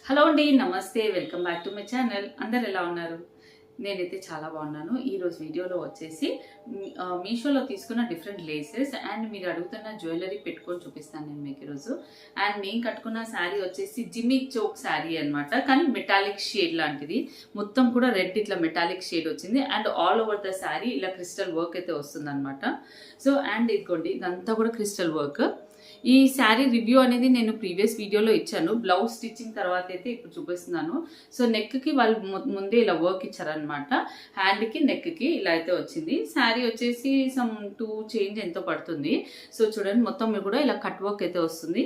Hello అండి, నమస్తే. Welcome back to my channel. అందరు ఎలా ఉన్నారు? నేనైతే చాలా బాగున్నాను. ఈరోజు వీడియోలో వచ్చేసి మీషోలో తీసుకున్న డిఫరెంట్ లేసెస్ అండ్ మీరు అడుగుతున్న జ్యువెలరీ పెట్టుకొని చూపిస్తాను నేను మీకు ఈరోజు. అండ్ నేను కట్టుకున్న శారీ వచ్చేసి జిమ్మి చోక్ శారీ అనమాట, కానీ మెటాలిక్ షేడ్ లాంటిది. మొత్తం కూడా రెడ్ ఇట్లా మెటాలిక్ షేడ్ వచ్చింది and all over the sari ఇలా క్రిస్టల్ వర్క్ అయితే వస్తుంది అనమాట. సో అండ్ ఇదిగోండి, ఇదంతా కూడా క్రిస్టల్ వర్క్. ఈ శారీ రివ్యూ అనేది నేను ప్రీవియస్ వీడియోలో ఇచ్చాను. బ్లౌజ్ స్టిచ్చింగ్ తర్వాత అయితే ఇప్పుడు చూపిస్తున్నాను. సో నెక్కి వాళ్ళు ముందే ఇలా వర్క్ ఇచ్చారనమాట. హ్యాండ్కి నెక్కి ఇలా అయితే వచ్చింది. శారీ వచ్చేసి సమ్ 2 చేంజ్ ఎంతో పడుతుంది. సో చూడండి, మొత్తం కూడా ఇలా కట్ వర్క్ అయితే వస్తుంది.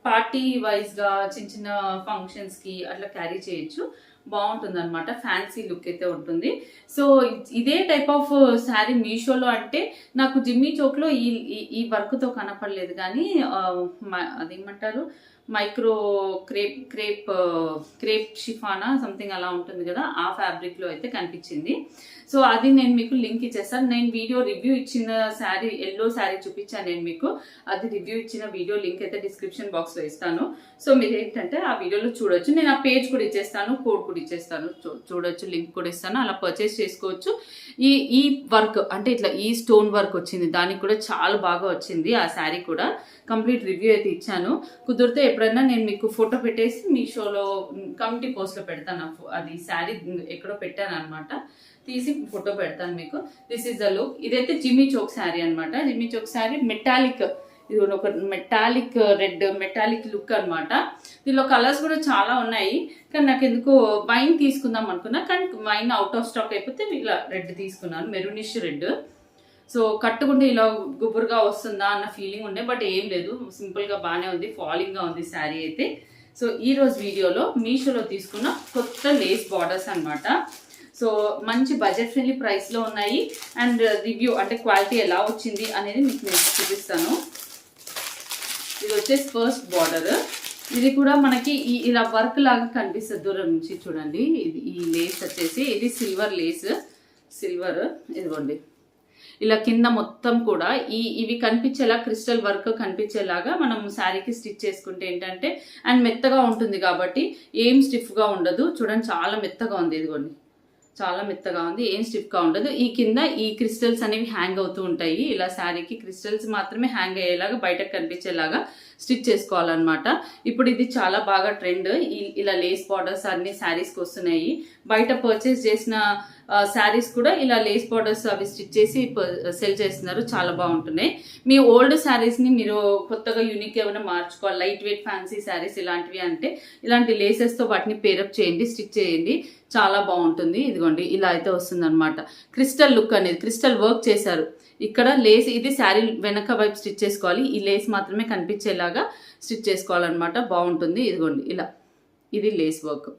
పార్టీ వైజ్గా చిన్న చిన్న ఫంక్షన్స్కి అట్లా క్యారీ చేయొచ్చు. బాగుంటుంది అనమాట. ఫ్యాన్సీ లుక్ అయితే ఉంటుంది. సో ఇదే టైప్ ఆఫ్ శారీ మీషోలో అంటే నాకు జిమ్మీ చోక్లో ఈ వర్క్తో కనపడలేదు, కానీ అదేమంటారు మైక్రో క్రేప్ షిఫానా సంథింగ్ అలా ఉంటుంది కదా, ఆ ఫ్యాబ్రిక్లో అయితే కనిపించింది. సో అది నేను మీకు లింక్ ఇచ్చేస్తాను. నేను వీడియో రివ్యూ ఇచ్చిన శారీ, ఎల్లో శారీ చూపించాను నేను మీకు. అది రివ్యూ ఇచ్చిన వీడియో లింక్ అయితే డిస్క్రిప్షన్ బాక్స్లో ఇస్తాను. సో మీరు ఏంటంటే ఆ వీడియోలో చూడొచ్చు. నేను ఆ పేజ్ కూడా ఇచ్చేస్తాను, కోడ్ కూడా ఇచ్చేస్తాను, చూడొచ్చు, లింక్ కూడా ఇస్తాను. అలా పర్చేస్ చేసుకోవచ్చు. ఈ వర్క్ అంటే ఇట్లా ఈ స్టోన్ వర్క్ వచ్చింది, దానికి కూడా చాలా బాగా వచ్చింది. ఆ శారీ కూడా కంప్లీట్ రివ్యూ అయితే ఇచ్చాను. కుదిరితే ఎప్పుడైనా నేను మీకు ఫోటో పెట్టేసి మీషోలో కమ్యూనిటీ పోస్ట్లో పెడతాను. అది శారీ ఎక్కడో పెట్టాను అనమాట, తీసి ఫోటో పెడతాను మీకు. This is the look. ఇదైతే జిమ్మీ చోక్ శారీ అనమాట. జిమ్మీ చోక్ శారీ మెటాలిక్, ఇది ఒక మెటాలిక్ రెడ్ మెటాలిక్ లుక్ అనమాట. దీనిలో కలర్స్ కూడా చాలా ఉన్నాయి, కానీ నాకు ఎందుకో వైన్ తీసుకుందాం అనుకున్నా, కానీ వైన్ అవుట్ ఆఫ్ స్టాక్ అయిపోతే ఇలా రెడ్ తీసుకున్నాను, మెరూనిష్ రెడ్. సో కట్టుకుంటే ఇలా గుబురుగా వస్తుందా అన్న ఫీలింగ్ ఉండే, బట్ ఏం లేదు, సింపుల్గా బాగానే ఉంది, ఫాలింగ్గా ఉంది శారీ అయితే. సో ఈరోజు వీడియోలో మీషోలో తీసుకున్న కొత్త లేస్ బార్డర్స్ అనమాట. సో మంచి బడ్జెట్ ఫ్రెండ్లీ ప్రైస్లో ఉన్నాయి. అండ్ రివ్యూ అంటే క్వాలిటీ ఎలా వచ్చింది అనేది మీకు నేను చూపిస్తాను. ఇది వచ్చేసి ఫస్ట్ బార్డర్. ఇది కూడా మనకి ఇలా వర్క్ లాగా కనిపిస్తుంది దూరం నుంచి. చూడండి, ఇది ఈ లేస్ వచ్చేసి ఇది సిల్వర్ లేస్, సిల్వర్. ఇదిగోండి, ఇలా కింద మొత్తం కూడా ఇవి కనిపించేలా క్రిస్టల్ వర్క్ కనిపించేలాగా మనం శారీకి స్టిచ్ చేసుకుంటే ఏంటంటే, అండ్ మెత్తగా ఉంటుంది కాబట్టి ఏం స్టిఫ్గా ఉండదు. చూడండి, చాలా మెత్తగా ఉంది. ఇదిగోండి, చాలా మెత్తగా ఉంది, ఏం స్టిఫ్గా ఉండదు. ఈ కింద ఈ క్రిస్టల్స్ అనేవి హ్యాంగ్ అవుతూ ఉంటాయి. ఇలా శారీకి క్రిస్టల్స్ మాత్రమే హ్యాంగ్ అయ్యేలాగా, బయటకు కనిపించేలాగా స్టిచ్ చేసుకోవాలన్నమాట. ఇప్పుడు ఇది చాలా బాగా ట్రెండ్. ఇలా లేస్ బార్డర్స్ అన్ని శారీస్కి వస్తున్నాయి. బయట పర్చేస్ చేసిన శారీస్ కూడా ఇలా లేస్ బార్డర్స్ అవి స్టిచ్ చేసి సెల్ చేస్తున్నారు, చాలా బాగుంటున్నాయి. మీ ఓల్డ్ శారీస్ని మీరు కొత్తగా యూనిక్ ఏమైనా మార్చుకోవాలి, లైట్ వెయిట్ ఫ్యాన్సీ శారీస్ ఇలాంటివి అంటే ఇలాంటి లేసెస్తో వాటిని పేరప్ చేయండి, స్టిచ్ చేయండి, చాలా బాగుంటుంది. ఇదిగోండి, ఇలా అయితే వస్తుంది అనమాట. క్రిస్టల్ లుక్ అనేది, క్రిస్టల్ వర్క్ చేశారు ఇక్కడ. లేస్ ఇది శారీ వెనక వైపు స్టిచ్ చేసుకోవాలి, ఈ లేస్ మాత్రమే కనిపించేలాగా స్టిచ్ చేసుకోవాలన్నమాట. బాగుంటుంది. ఇదిగోండి, ఇలా ఇది లేస్ వర్క్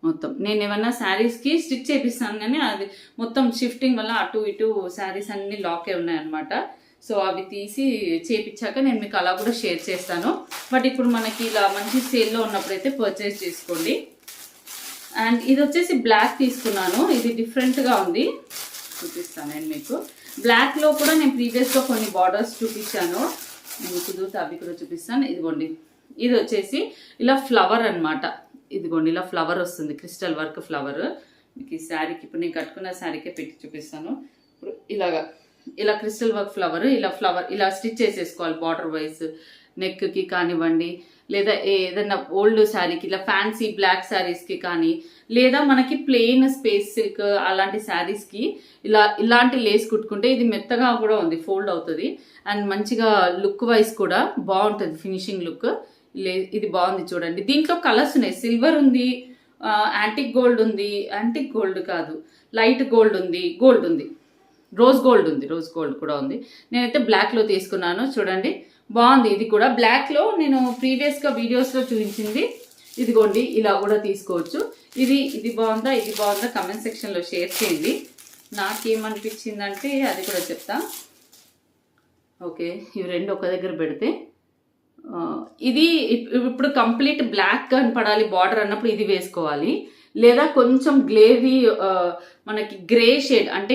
మొత్తం. నేను ఏమన్నా శారీస్కి స్టిచ్ చేపిస్తాను, కానీ అది మొత్తం షిఫ్టింగ్ వల్ల అటు ఇటు శారీస్ అన్ని లాకే ఉన్నాయన్నమాట. సో అవి తీసి చేపించాక నేను మీకు అలా కూడా షేర్ చేస్తాను. బట్ ఇప్పుడు మనకి ఇలా మంచి సేల్లో ఉన్నప్పుడైతే పర్చేస్ చేసుకోండి. అండ్ ఇది వచ్చేసి బ్లాక్ తీసుకున్నాను. ఇది డిఫరెంట్గా ఉంది, చూపిస్తాను నేను మీకు. బ్లాక్లో కూడా నేను ప్రీవియస్గా కొన్ని బార్డర్స్ చూపించాను, నేను కుదిరితే అవి కూడా చూపిస్తాను. ఇదిగోండి, ఇది వచ్చేసి ఇలా ఫ్లవర్ అనమాట. ఇదిగోండి, ఇలా ఫ్లవర్ వస్తుంది, క్రిస్టల్ వర్క్ ఫ్లవర్. మీకు ఈ శారీకి ఇప్పుడు నేను కట్టుకున్న శారీకే పెట్టి చూపిస్తాను. ఇప్పుడు ఇలా క్రిస్టల్ వర్క్ ఫ్లవర్, ఇలా స్టిచ్ చేసేసుకోవాలి బార్డర్ వైజ్. నెక్కి కానివ్వండి, లేదా ఏదైనా ఓల్డ్ శారీకి, ఇలా ఫ్యాన్సీ బ్లాక్ శారీస్కి కానీ, లేదా మనకి ప్లెయిన్ స్పేస్ సిల్క్ అలాంటి శారీస్కి ఇలాంటి లేస్ కుట్టుకుంటే ఇది మెత్తగా కూడా ఉంది, ఫోల్డ్ అవుతుంది. అండ్ మంచిగా లుక్ వైజ్ కూడా బాగుంటుంది, ఫినిషింగ్ లుక్. ఇది బాగుంది చూడండి. దీంట్లో కలర్స్ ఉన్నాయి, సిల్వర్ ఉంది, యాంటిక్ గోల్డ్ ఉంది, యాంటిక్ గోల్డ్ కాదు లైట్ గోల్డ్ ఉంది, గోల్డ్ ఉంది, రోజ్ గోల్డ్ ఉంది, రోజ్ గోల్డ్ కూడా ఉంది. నేనైతే బ్లాక్లో తీసుకున్నాను. చూడండి, బాగుంది. ఇది కూడా బ్లాక్లో నేను ప్రీవియస్గా వీడియోస్లో చూపించింది. ఇదిగోండి, ఇలా కూడా తీసుకోవచ్చు. ఇది బాగుందా, ఇది బాగుందా కమెంట్ సెక్షన్లో షేర్ చేయండి. నాకేమనిపించిందంటే అది కూడా చెప్తా. ఓకే, ఇవి రెండు ఒక దగ్గర పెడితే ఇది ఇప్పుడు కంప్లీట్ బ్లాక్ కనపడాలి బార్డర్ అన్నప్పుడు ఇది వేసుకోవాలి. లేదా కొంచెం గ్లేవీ మనకి గ్రే షేడ్ అంటే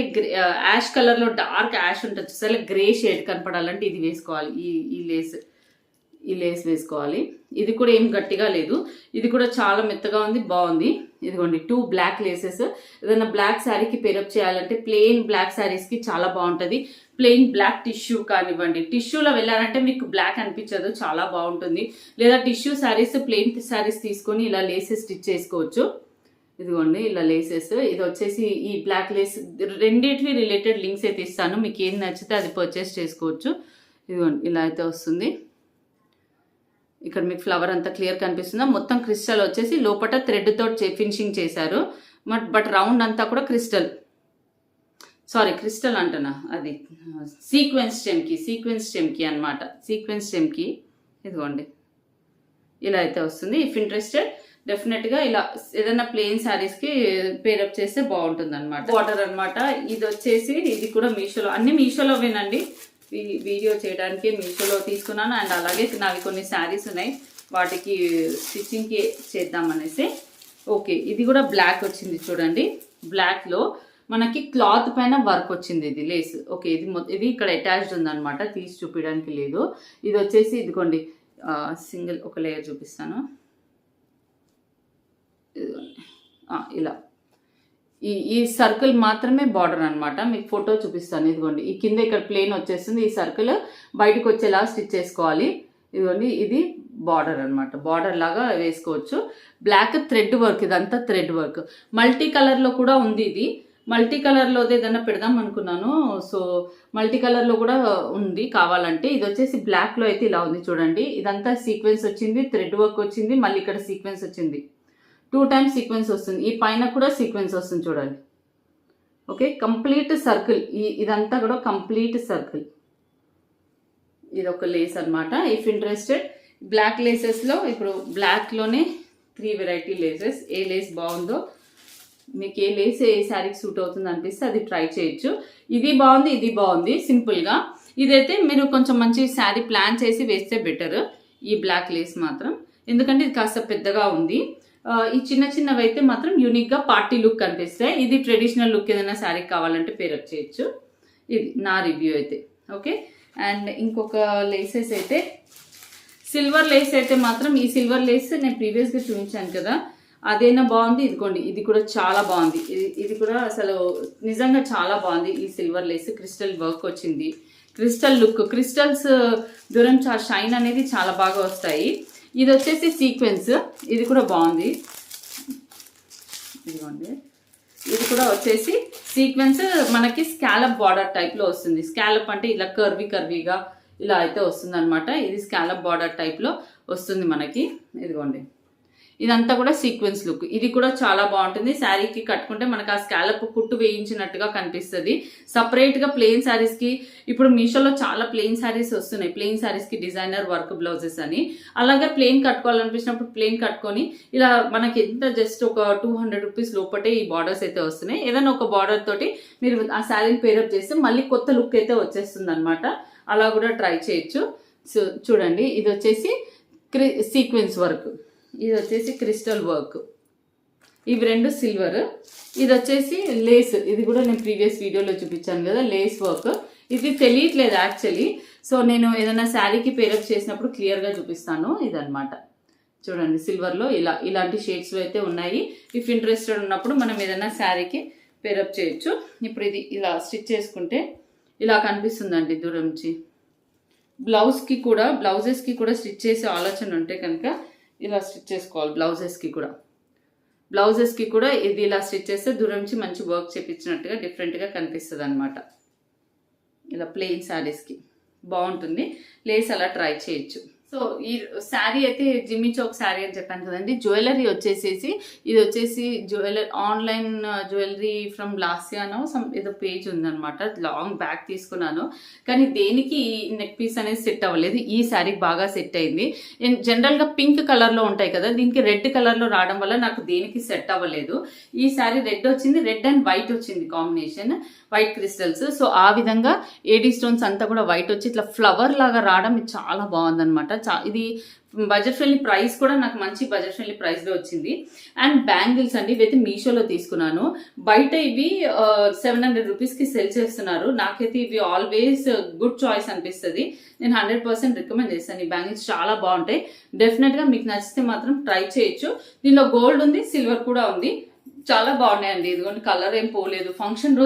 యాష్ కలర్లో డార్క్ యాష్ ఉంటుంది, అసలు గ్రే షేడ్ కనపడాలంటే ఇది వేసుకోవాలి. ఈ లేస్ ఈ లేస్ వేసుకోవాలి. ఇది కూడా ఏం గట్టిగా లేదు, ఇది కూడా చాలా మెత్తగా ఉంది, బాగుంది. ఇదిగోండి 2 బ్లాక్ లేసెస్. ఏదైనా బ్లాక్ శారీకి పేరప్ చేయాలంటే ప్లెయిన్ బ్లాక్ శారీస్కి చాలా బాగుంటుంది. ప్లెయిన్ బ్లాక్ టిష్యూ కానివ్వండి, టిష్యూలో వెళ్ళారంటే మీకు బ్లాక్ అనిపించదు, చాలా బాగుంటుంది. లేదా టిష్యూ శారీస్, ప్లెయిన్ శారీస్ తీసుకొని ఇలా లేసెస్ స్టిచ్ చేసుకోవచ్చు. ఇదిగోండి ఇలా లేసెస్. ఇది వచ్చేసి ఈ బ్లాక్ లేస్ రెండింటివి రిలేటెడ్ లింక్స్ అయితే ఇస్తాను, మీకు ఏం నచ్చితే అది పర్చేస్ చేసుకోవచ్చు. ఇదిగోండి ఇలా అయితే వస్తుంది. ఇక్కడ మీకు ఫ్లవర్ అంతా క్లియర్ కనిపిస్తుందా? మొత్తం క్రిస్టల్ వచ్చేసి లోపల థ్రెడ్ తోటి ఫినిషింగ్ చేశారు. బట్ రౌండ్ అంతా కూడా క్రిస్టల్ అంటున్నా, అది సీక్వెన్స్ స్టెమ్కి అనమాట. సీక్వెన్స్ స్టెమ్కి ఇదిగోండి ఇలా అయితే వస్తుంది. ఇఫ్ ఇంట్రెస్టెడ్ డెఫినెట్గా ఇలా ఏదైనా ప్లెయిన్ శారీస్కి పేరప్ చేస్తే బాగుంటుంది అనమాట. బార్డర్ అనమాట. ఇది వచ్చేసి ఇది కూడా మీషోలో, అన్ని మీషోలోవేనండి. వీడియో చేయడానికి మీషోలో తీసుకున్నాను. అండ్ అలాగే నావి కొన్ని శారీస్ ఉన్నాయి, వాటికి స్టిచ్చింగ్కి చేద్దామనేసి. ఓకే, ఇది కూడా బ్లాక్ వచ్చింది చూడండి. బ్లాక్లో మనకి క్లాత్ పైన వర్క్ వచ్చింది, ఇది లేస్. ఓకే, ఇది ఇక్కడ అటాచ్డ్ ఉందన్నమాట, తీసి చూపించడానికి లేదు. ఇది వచ్చేసి ఇదిగోండి సింగిల్ ఒక లేయర్ చూపిస్తాను. ఇలా ఈ సర్కిల్ మాత్రమే బార్డర్ అనమాట. మీకు ఫోటో చూపిస్తాను. ఇదిగోండి ఈ కింద ఇక్కడ ప్లేన్ వచ్చేస్తుంది, ఈ సర్కిల్ బయటకు వచ్చేలా స్టిచ్ చేసుకోవాలి. ఇదిగోండి ఇది బార్డర్ అనమాట, బార్డర్ లాగా వేసుకోవచ్చు. బ్లాక్ థ్రెడ్ వర్క్, ఇదంతా థ్రెడ్ వర్క్. మల్టీ కలర్లో కూడా ఉంది. ఇది మల్టీ కలర్లో ఏదైనా పెడదాం అనుకున్నాను, సో మల్టీ కలర్లో కూడా ఉంది కావాలంటే. ఇది వచ్చేసి బ్లాక్లో అయితే ఇలా ఉంది చూడండి. ఇదంతా సీక్వెన్స్ వచ్చింది, థ్రెడ్ వర్క్ వచ్చింది, మళ్ళీ ఇక్కడ సీక్వెన్స్ వచ్చింది, 2 times సీక్వెన్స్ వస్తుంది. ఈ పైన కూడా సీక్వెన్స్ వస్తుంది చూడండి. Okay, complete circle. ఇదంతా కూడా కంప్లీట్ సర్కిల్. ఇది ఒక లేస్ అనమాట. ఇఫ్ ఇంట్రెస్టెడ్ బ్లాక్ లేసెస్లో ఇప్పుడు బ్లాక్లోనే 3 వెరైటీ లేసెస్. ఏ లేస్ బాగుందో, మీకు ఏ లేస్ ఏ శారీకి సూట్ అవుతుంది అనిపిస్తే అది ట్రై చేయొచ్చు. ఇది బాగుంది, ఇది బాగుంది సింపుల్గా. ఇదైతే మీరు కొంచెం మంచి శారీ ప్లాన్ చేసి వేస్తే బెటర్, ఈ బ్లాక్ లేస్ మాత్రం. ఎందుకంటే ఇది కాస్త పెద్దగా ఉంది. ఈ చిన్నవి అయితే మాత్రం యూనిక్గా పార్టీ లుక్ కనిపిస్తాయి. ఇది ట్రెడిషనల్ లుక్ ఏదైనా శారీకి కావాలంటే పేరప్ చేయొచ్చు. ఇది నా రివ్యూ అయితే. ఓకే, అండ్ ఇంకొక లేసెస్ అయితే సిల్వర్ లేస్ అయితే మాత్రం, ఈ సిల్వర్ లేస్ నేను ప్రీవియస్గా చూపించాను కదా, అదైనా బాగుంది. ఇదిగోండి ఇది కూడా చాలా బాగుంది. ఇది కూడా అసలు నిజంగా చాలా బాగుంది. ఈ సిల్వర్ లేస్ క్రిస్టల్ వర్క్ వచ్చింది, క్రిస్టల్ లుక్, క్రిస్టల్స్ దూరం షైన్ అనేది చాలా బాగా వస్తాయి. ఇది వచ్చేసి సీక్వెన్స్, ఇది కూడా బాగుంది. ఇదిగోండి ఇది కూడా వచ్చేసి సీక్వెన్స్ మనకి స్కాలప్ బార్డర్ టైప్లో వస్తుంది. స్కాలప్ అంటే ఇలా కర్వీగా ఇలా అయితే వస్తుంది అనమాట. ఇది స్కాలప్ బార్డర్ టైప్లో వస్తుంది మనకి. ఇదిగోండి ఇదంతా కూడా సీక్వెన్స్ లుక్. ఇది కూడా చాలా బాగుంటుంది. శారీకి కట్టుకుంటే మనకు ఆ స్కాలప్ కుట్టు వేయించినట్టుగా కనిపిస్తుంది. సపరేట్గా ప్లెయిన్ శారీస్కి ఇప్పుడు మీషోలో చాలా ప్లెయిన్ శారీస్ వస్తున్నాయి. ప్లెయిన్ శారీస్కి డిజైనర్ వర్క్ బ్లౌజెస్ అని. అలాగే ప్లెయిన్ కట్టుకోవాలనిపించినప్పుడు ప్లెయిన్ కట్టుకొని ఇలా మనకి ఎంత జస్ట్ ఒక 200 రూపీస్ లోపటే ఈ బార్డర్స్ అయితే వస్తున్నాయి. ఏదైనా ఒక బార్డర్ తోటి మీరు ఆ శారీని పేరప్ చేస్తే మళ్ళీ కొత్త లుక్ అయితే వచ్చేస్తుంది అనమాట. అలా కూడా ట్రై చేయొచ్చు. సో చూడండి ఇది వచ్చేసి సీక్వెన్స్ వర్క్, ఇది వచ్చేసి క్రిస్టల్ వర్క్, ఇవి 2 సిల్వర్. ఇది వచ్చేసి లేస్, ఇది కూడా నేను ప్రీవియస్ వీడియోలో చూపించాను కదా లేస్ వర్క్. ఇది తెలియట్లేదు యాక్చువల్లీ, సో నేను ఏదైనా శారీకి పేరప్ చేసినప్పుడు క్లియర్గా చూపిస్తాను. ఇదనమాట చూడండి సిల్వర్లో ఇలాంటి షేడ్స్లో అయితే ఉన్నాయి. ఇఫ్ ఇంట్రెస్టెడ్ ఉన్నప్పుడు మనం ఏదైనా శారీకి పేరప్ చేయొచ్చు. ఇప్పుడు ఇది ఇలా స్టిచ్ చేసుకుంటే ఇలా కనిపిస్తుందండి దూరం నుంచి. బ్లౌజెస్కి కూడా స్టిచ్ చేసే ఆలోచన ఉంటే కనుక ఇలా స్టిచ్ చేసుకోవాలి. బ్లౌజెస్కి కూడా ఇది ఇలా స్టిచ్ చేస్తే దూరం నుంచి మంచి వర్క్ చేపించినట్టుగా డిఫరెంట్గా కనిపిస్తుంది అనమాట. ఇలా ప్లెయిన్ శారీస్కి బాగుంటుంది. లేస్ అలా ట్రై చేయొచ్చు. సో ఈ శారీ అయితే జిమ్మి చౌక్ శారీ అని చెప్పాను కదండి. జ్యువెలరీ వచ్చేసేసి ఇది వచ్చేసి ఆన్లైన్ జ్యువెలరీ ఫ్రమ్ లాస్యానో ఏదో పేజ్ ఉందనమాట. లాంగ్ బ్యాక్ తీసుకున్నాను, కానీ దేనికి ఈ నెక్ పీస్ అనేది సెట్ అవ్వలేదు. ఈ శారీకి బాగా సెట్ అయింది. జనరల్గా పింక్ కలర్లో ఉంటాయి కదా, దీనికి రెడ్ కలర్లో రావడం వల్ల నాకు దేనికి సెట్ అవ్వలేదు. ఈ శారీ రెడ్ వచ్చింది, రెడ్ అండ్ వైట్ వచ్చింది కాంబినేషన్, వైట్ క్రిస్టల్స్. సో ఆ విధంగా ఏడీ స్టోన్స్ అంతా కూడా వైట్ వచ్చి ఇట్లా ఫ్లవర్ లాగా రావడం చాలా బాగుందనమాట. ఇది బడ్జెట్ ఫ్రెండ్లీ ప్రైస్ కూడా నాకు మంచి బడ్జెట్ ఫ్రెండ్లీ ప్రైస్లో వచ్చింది. అండ్ బ్యాంగిల్స్ అండి, ఇవైతే మీషోలో తీసుకున్నాను. బయట ఇవి 700 రూపీస్కి సెల్ చేస్తున్నారు. నాకైతే ఇవి ఆల్వేస్ గుడ్ చాయిస్ అనిపిస్తుంది. నేను 100% రికమెండ్ చేస్తాను. ఈ బ్యాంగిల్స్ చాలా బాగుంటాయి. డెఫినెట్గా మీకు నచ్చితే మాత్రం ట్రై చేయొచ్చు. దీనిలో గోల్డ్ ఉంది, సిల్వర్ కూడా ఉంది. చాలా బాగున్నాయండి. ఇదిగోండి కలర్ ఏం పోలేదు. ఫంక్షన్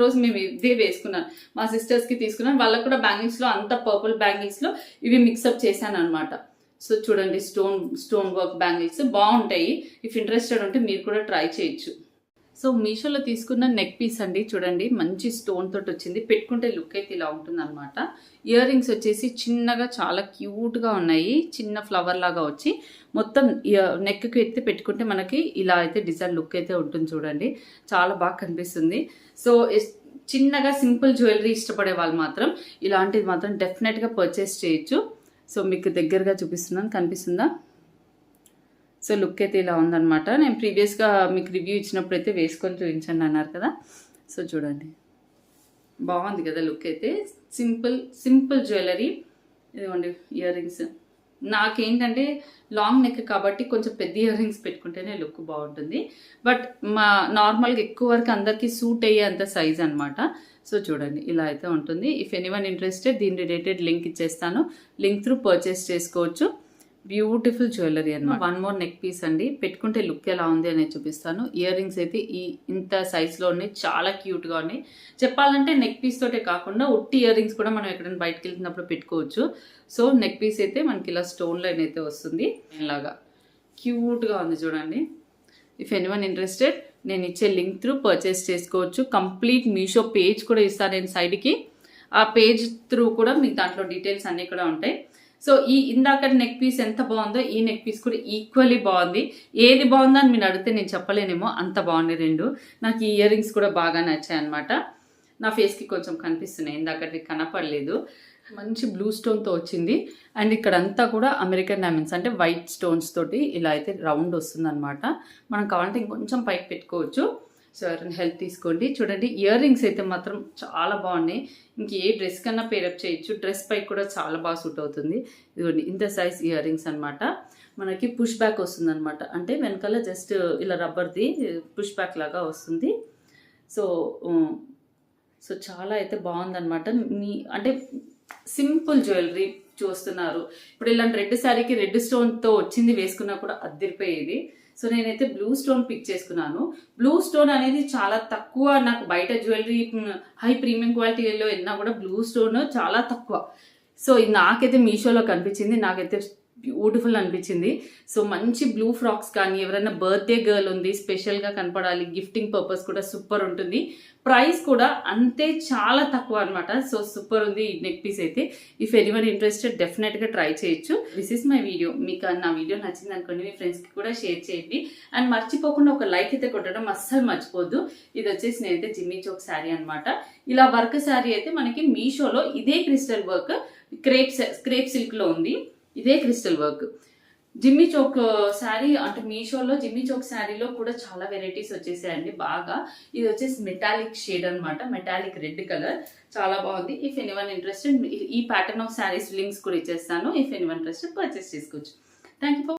రోజు మేము ఇదే వేసుకున్నాను. మా సిస్టర్స్కి తీసుకున్నాను. వాళ్ళకు కూడా బ్యాంగిల్స్లో అంత పర్పుల్ బ్యాంగిల్స్లో ఇవి మిక్సప్ చేశాను అనమాట. సో చూడండి, స్టోన్ వర్క్ బ్యాంగిల్స్ బాగుంటాయి. ఇఫ్ ఇంట్రెస్టెడ్ ఉంటే మీరు కూడా ట్రై చేయొచ్చు. సో మీషోలో తీసుకున్న నెక్ పీస్ అండి, చూడండి మంచి స్టోన్ తోటి వచ్చింది. పెట్టుకుంటే లుక్ అయితే ఇలా ఉంటుంది అనమాట. ఇయర్ రింగ్స్ వచ్చేసి చిన్నగా చాలా క్యూట్గా ఉన్నాయి. చిన్న ఫ్లవర్ లాగా వచ్చి మొత్తం నెక్కి ఎత్తి పెట్టుకుంటే మనకి ఇలా అయితే డిజైన్ లుక్ అయితే ఉంటుంది. చూడండి చాలా బాగా కనిపిస్తుంది. సో చిన్నగా సింపుల్ జ్యువెలరీ ఇష్టపడే వాళ్ళు మాత్రం ఇలాంటిది మాత్రం డెఫినెట్గా పర్చేస్ చేయొచ్చు. సో మీకు దగ్గరగా చూపిస్తున్నాను, కనిపిస్తుందా? సో లుక్ అయితే ఇలా ఉందన్నమాట. నేను ప్రీవియస్గా మీకు రివ్యూ ఇచ్చినప్పుడు అయితే వేసుకొని చూపించండి అన్నారు కదా. సో చూడండి బాగుంది కదా లుక్ అయితే. Simple jewellery. ఇదిగోండి ఇయర్ రింగ్స్. నాకేంటంటే లాంగ్ నెక్ కాబట్టి కొంచెం పెద్ద ఇయర్ రింగ్స్ పెట్టుకుంటేనే లుక్ బాగుంటుంది. బట్ మా నార్మల్గా ఎక్కువ వరకు అందరికీ సూట్ అయ్యేంత సైజ్ అనమాట. సో చూడండి ఇలా అయితే ఉంటుంది. ఇఫ్ ఎనీవన్ ఇంట్రెస్టెడ్ దీని రిలేటెడ్ లింక్ ఇచ్చేస్తాను. లింక్ త్రూ పర్చేస్ చేసుకోవచ్చు. బ్యూటిఫుల్ జ్యువెలరీ అన్నమాట. 1 మోర్ నెక్ పీస్ అండి, పెట్టుకుంటే లుక్ ఎలా ఉంది అనేది చూపిస్తాను. ఇయర్ రింగ్స్ అయితే ఇంత సైజ్లో ఉన్నాయి, చాలా క్యూట్గా ఉన్నాయి. చెప్పాలంటే నెక్ పీస్ తోటే కాకుండా ఉట్టి ఇయర్ రింగ్స్ కూడా మనం ఎక్కడైనా బయటకు వెళ్తున్నప్పుడు పెట్టుకోవచ్చు. సో నెక్ పీస్ అయితే మనకి ఇలా స్టోన్ లైన్ అయితే వస్తుంది. ఇలాగా క్యూట్గా ఉంది చూడండి. ఇఫ్ ఎనీవన్ ఇంట్రెస్టెడ్ నేను ఇచ్చే లింక్ త్రూ పర్చేస్ చేసుకోవచ్చు. కంప్లీట్ మీషో పేజ్ కూడా ఇస్తాను నేను సైడ్కి. ఆ పేజ్ త్రూ కూడా మీకు దాంట్లో డీటెయిల్స్ అన్నీ కూడా ఉంటాయి. సో ఇందాక నెక్ పీస్ ఎంత బాగుందో ఈ నెక్ పీస్ కూడా ఈక్వల్లీ బాగుంది. ఏది బాగుందో అని మీరు అడిగితే నేను చెప్పలేనేమో, అంత బాగున్నాయి రెండు. నాకు ఈ ఇయర్ రింగ్స్ కూడా బాగా నచ్చాయి అనమాట. నా ఫేస్కి కొంచెం కనిపిస్తున్నాయి, ఇందాక కనపడలేదు. మంచి బ్లూ స్టోన్తో వచ్చింది. అండ్ ఇక్కడ అంతా కూడా అమెరికన్ డైమండ్స్ అంటే వైట్ స్టోన్స్ తోటి ఇలా అయితే రౌండ్ వస్తుంది అనమాట. మనం కావాలంటే ఇంకొంచెం పైకి పెట్టుకోవచ్చు. సో ఎవరైనా హెల్ప్ తీసుకోండి. చూడండి ఇయర్ రింగ్స్ అయితే మాత్రం చాలా బాగున్నాయి. ఇంక ఏ డ్రెస్ కన్నా పేరప్ చేయొచ్చు. డ్రెస్ పైకి కూడా చాలా బాగా సూట్ అవుతుంది. ఇదిగోండి ఇంత సైజ్ ఇయర్ రింగ్స్ అనమాట. మనకి పుష్ బ్యాక్ వస్తుంది అనమాట. అంటే వెనకాల జస్ట్ ఇలా రబ్బర్ది పుష్ బ్యాక్ లాగా వస్తుంది. సో చాలా అయితే బాగుందనమాట. అంటే సింపుల్ జ్యువెలరీ చూస్తున్నారు. ఇప్పుడు ఇలాంటి రెడ్ శారీకి రెడ్ స్టోన్తో వచ్చింది వేసుకున్నా కూడా అద్దరిపోయేది. సో నేనైతే బ్లూ స్టోన్ పిక్ చేసుకున్నాను. బ్లూ స్టోన్ అనేది చాలా తక్కువ. నాకు బయట జ్యువెలరీ హై ప్రీమియం క్వాలిటీలో వెళ్ళినా కూడా బ్లూ స్టోన్ చాలా తక్కువ. సో ఇది నాకైతే మీషోలో కనిపించింది. నాకైతే బ్యూటిఫుల్ అనిపించింది. సో మంచి బ్లూ ఫ్రాక్స్ కానీ ఎవరైనా బర్త్డే గర్ల్ ఉంది, స్పెషల్గా కనపడాలి, గిఫ్టింగ్ పర్పస్ కూడా సూపర్ ఉంటుంది. ప్రైస్ కూడా అంతే, చాలా తక్కువ అనమాట. సో సూపర్ ఉంది ఈ నెక్ పీస్ అయితే. ఇఫ్ ఎనీవన్ ఇంట్రెస్టెడ్ డెఫినెట్గా ట్రై చేయొచ్చు. This is my video. మీకు నా వీడియో నచ్చింది అనుకోండి, మీ ఫ్రెండ్స్కి కూడా షేర్ చేయండి. అండ్ మర్చిపోకుండా ఒక లైక్ అయితే కొట్టడం అస్సలు మర్చిపోద్దు. ఇది వచ్చేసి నేనైతే జిమ్మీ చోక్ శారీ అనమాట. ఇలా వర్క్ శారీ అయితే మనకి మీషోలో ఇదే క్రిస్టల్ వర్క్ క్రేప్ సిల్క్లో ఉంది. ఇదే crystal work. Jimmy choke sari అంటే మీషోలో జిమ్మీ చోక్ శారీలో కూడా చాలా వెరైటీస్ వచ్చేసాయండి బాగా. ఇది వచ్చేసి మెటాలిక్ షేడ్ అనమాట, మెటాలిక్ రెడ్ కలర్, చాలా బాగుంది. ఇఫ్ ఎనీవన్ ఇంట్రెస్టెడ్ ఈ ప్యాటర్న్ ఆఫ్ శారీస్ లింక్స్ కూడా ఇచ్చేస్తాను. ఇఫ్ ఎనీవన్ ఇంట్రెస్టెడ్ పర్చేస్ చేసుకోవచ్చు. Thank you.